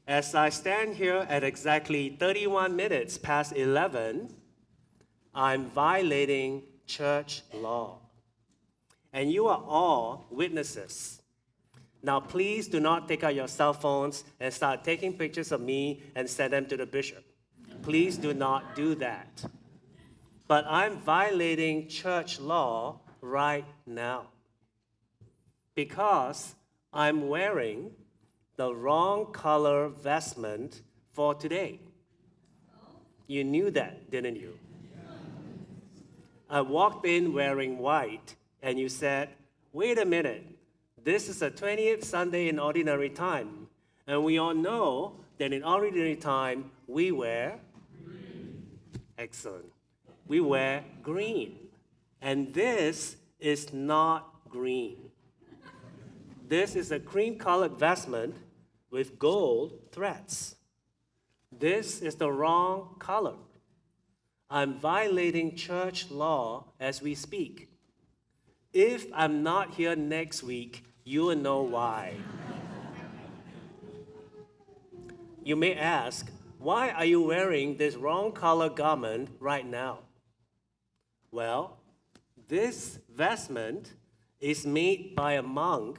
As I stand here at exactly 31 minutes past 11, I'm violating church law. And you are all witnesses. Now, please do not take out your cell phones and start taking pictures of me and send them to the bishop. Please do not do that. But I'm violating church law right now because I'm wearing the wrong color vestment for today. You knew that, didn't you? I walked in wearing white, and you said, wait a minute, this is the 20th Sunday in ordinary time, and we all know that in ordinary time we wear green. Excellent. We wear green, and this is not green. This is a cream-colored vestment with gold threads. This is the wrong color. I'm violating church law as we speak. If I'm not here next week, you will know why. You may ask, why are you wearing this wrong color garment right now? Well, this vestment is made by a monk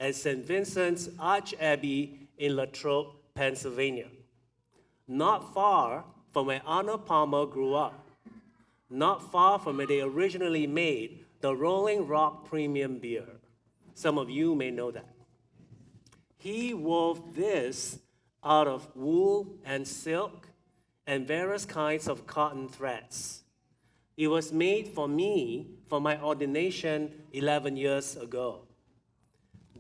at St. Vincent's Arch Abbey in Latrobe, Pennsylvania, not far from where Arnold Palmer grew up, not far from where they originally made the Rolling Rock Premium Beer. Some of you may know that. He wove this out of wool and silk and various kinds of cotton threads. It was made for me for my ordination 11 years ago.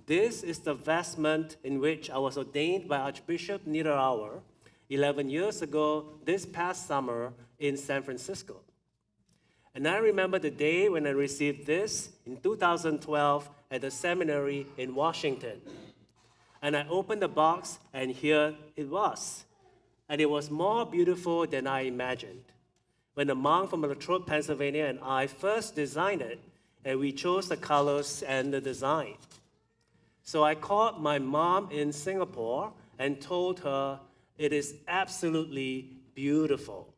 This is the vestment in which I was ordained by Archbishop Niederauer 11 years ago this past summer in San Francisco. And I remember the day when I received this in 2012 at the seminary in Washington. And I opened the box, and here it was. And it was more beautiful than I imagined. When the monk from Latrobe, Pennsylvania, and I first designed it, and we chose the colors and the design. So I called my mom in Singapore and told her it is absolutely beautiful.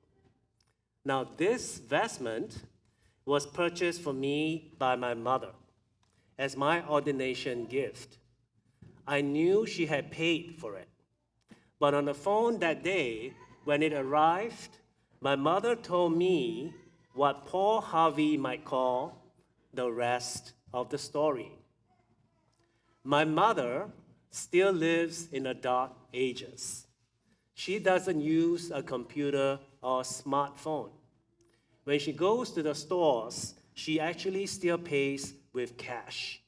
Now, this vestment was purchased for me by my mother as my ordination gift. I knew she had paid for it. But on the phone that day, when it arrived, my mother told me what Paul Harvey might call the rest of the story. My mother still lives in the dark ages. She doesn't use a computer or a smartphone. When she goes to the stores, she actually still pays with cash.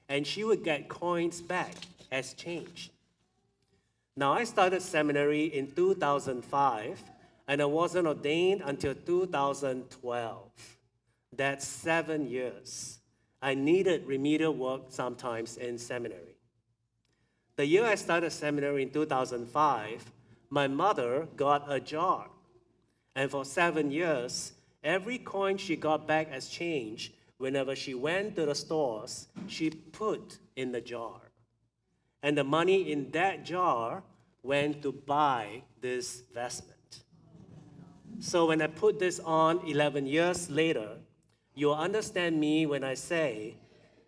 And she would get coins back as change. Now, I started seminary in 2005, and I wasn't ordained until 2012. That's 7 years. I needed remedial work sometimes in seminary. The year I started seminary in 2005, my mother got a jar. And for 7 years, every coin she got back as change, whenever she went to the stores, she put in the jar. And the money in that jar went to buy this vestment. So when I put this on 11 years later, you'll understand me when I say,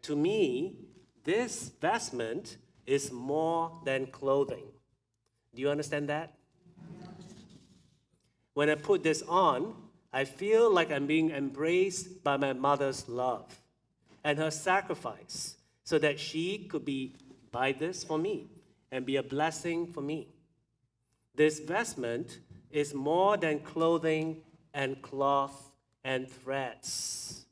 to me, this vestment is more than clothing. Do you understand that? When I put this on, I feel like I'm being embraced by my mother's love and her sacrifice so that she could buy this for me and be a blessing for me. This vestment is more than clothing and cloth and threads.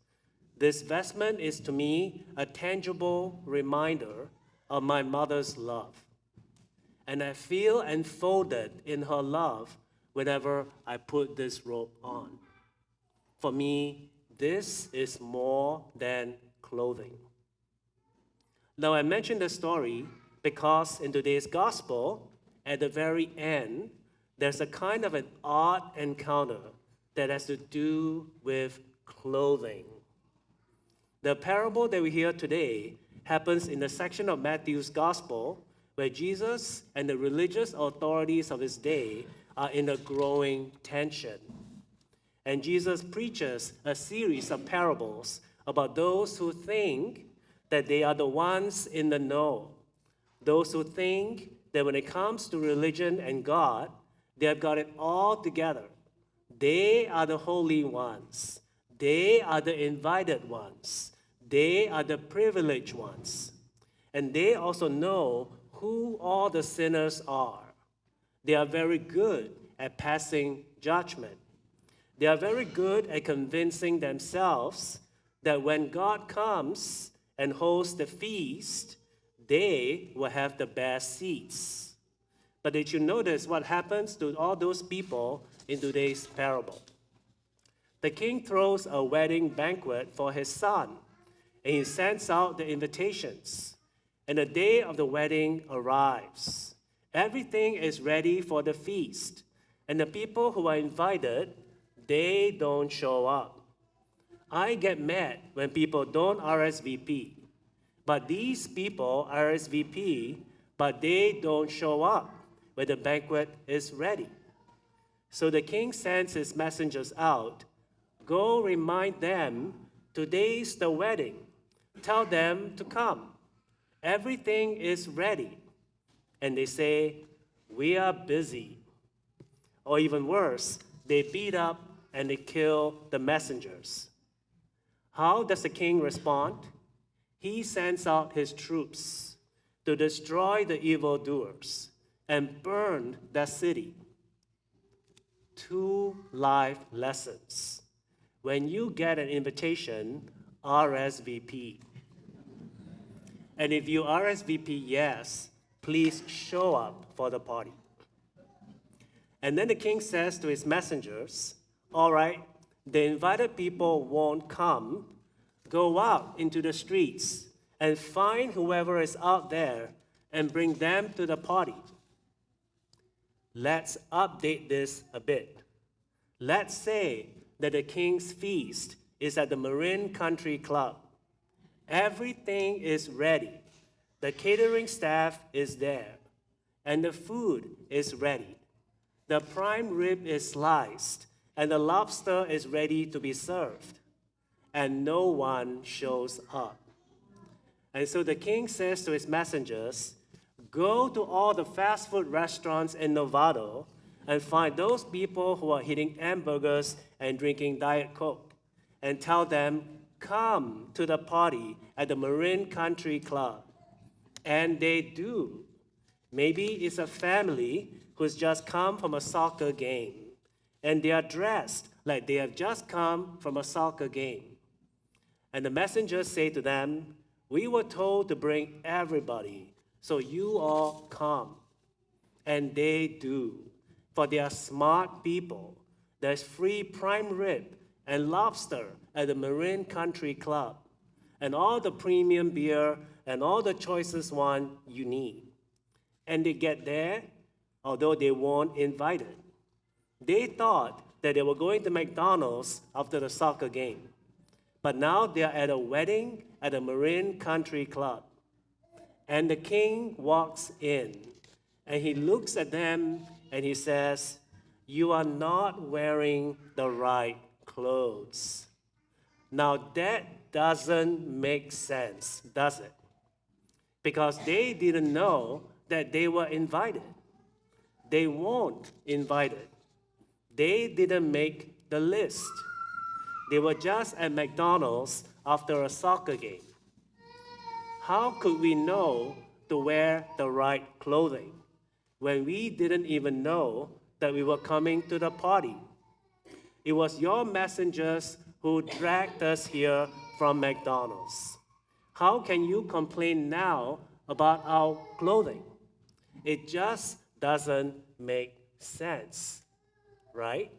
This vestment is to me a tangible reminder of my mother's love. And I feel enfolded in her love whenever I put this robe on. For me, this is more than clothing. Now, I mention the story because in today's gospel, at the very end, there's a kind of an odd encounter that has to do with clothing. The parable that we hear today happens in the section of Matthew's gospel where Jesus and the religious authorities of his day are in a growing tension. And Jesus preaches a series of parables about those who think that they are the ones in the know, those who think that when it comes to religion and God, they have got it all together. They are the holy ones. They are the invited ones. They are the privileged ones. And they also know who all the sinners are. They are very good at passing judgment. They are very good at convincing themselves that when God comes and hosts the feast, they will have the best seats. But did you notice what happens to all those people in today's parable? The king throws a wedding banquet for his son, and he sends out the invitations. And the day of the wedding arrives. Everything is ready for the feast, and the people who are invited, they don't show up. I get mad when people don't RSVP. But these people RSVP, but they don't show up when the banquet is ready. So the king sends his messengers out. Go remind them, today's the wedding. Tell them to come. Everything is ready. And they say, we are busy. Or even worse, they beat up and they kill the messengers. How does the king respond? He sends out his troops to destroy the evildoers and burn that city. 2 life lessons. When you get an invitation, RSVP. And if you RSVP yes, please show up for the party. And then the king says to his messengers, all right, the invited people won't come. Go out into the streets and find whoever is out there and bring them to the party. Let's update this a bit. Let's say that the king's feast is at the Marin Country Club. Everything is ready. The catering staff is there, and the food is ready. The prime rib is sliced, and the lobster is ready to be served. And no one shows up. And so the king says to his messengers, go to all the fast food restaurants in Novato and find those people who are eating hamburgers and drinking Diet Coke, and tell them, come to the party at the Marin Country Club. And they do. Maybe it's a family who's just come from a soccer game, and they are dressed like they have just come from a soccer game. And the messengers say to them, we were told to bring everybody, so you all come. And they do, for they are smart people. There's free prime rib and lobster at the Marin Country Club, and all the premium beer and all the choicest one you need. And they get there, although they weren't invited. They thought that they were going to McDonald's after the soccer game. But now they are at a wedding at a Marin Country Club. And the king walks in, and he looks at them, and he says, you are not wearing the right clothes. Now that doesn't make sense, does it? Because they didn't know that they were invited. They weren't invited. They didn't make the list. They were just at McDonald's after a soccer game. How could we know to wear the right clothing when we didn't even know that we were coming to the party? It was your messengers who dragged us here from McDonald's. How can you complain now about our clothing? It just doesn't make sense, right?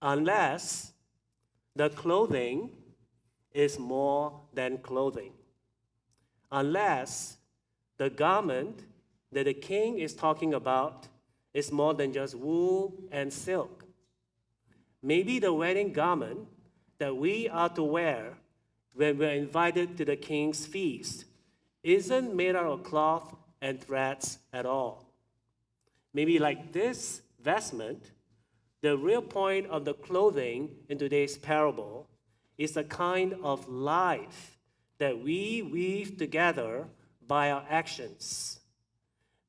Unless the clothing is more than clothing. Unless the garment that the king is talking about is more than just wool and silk. Maybe the wedding garment that we are to wear when we're invited to the king's feast isn't made out of cloth and threads at all. Maybe like this vestment, the real point of the clothing in today's parable is the kind of life that we weave together by our actions.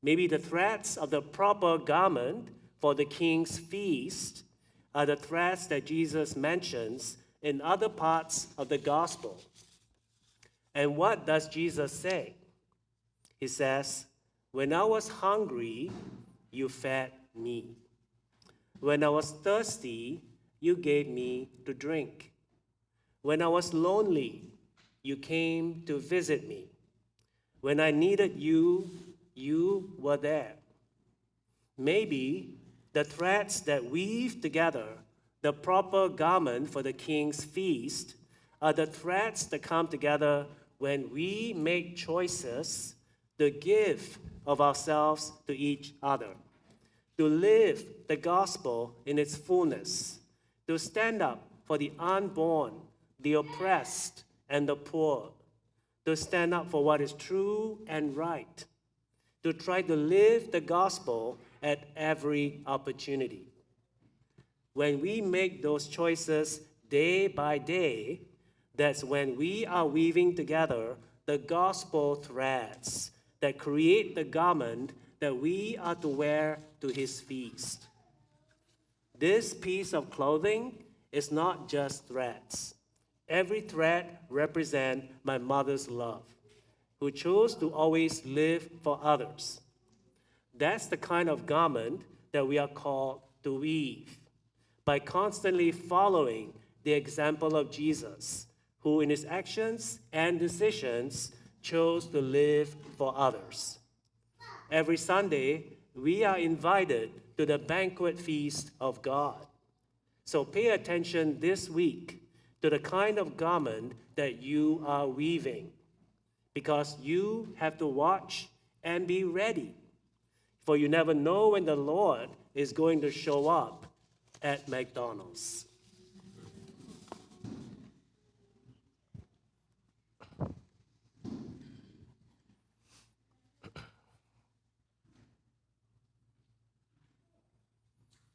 Maybe the threads of the proper garment for the king's feast are the threads that Jesus mentions in other parts of the gospel. And what does Jesus say? He says, "When I was hungry, you fed me. When I was thirsty, you gave me to drink. When I was lonely, you came to visit me. When I needed you, you were there." Maybe the threads that weave together the proper garment for the king's feast are the threads that come together when we make choices to give of ourselves to each other, to live the gospel in its fullness, to stand up for the unborn, the oppressed, and the poor, to stand up for what is true and right, to try to live the gospel at every opportunity. When we make those choices day by day, that's when we are weaving together the gospel threads that create the garment that we are to wear to his feast. This piece of clothing is not just threads. Every thread represents my mother's love, who chose to always live for others. That's the kind of garment that we are called to weave by constantly following the example of Jesus, who in his actions and decisions chose to live for others. Every Sunday, we are invited to the banquet feast of God. So pay attention this week to the kind of garment that you are weaving, because you have to watch and be ready, for you never know when the Lord is going to show up at McDonald's.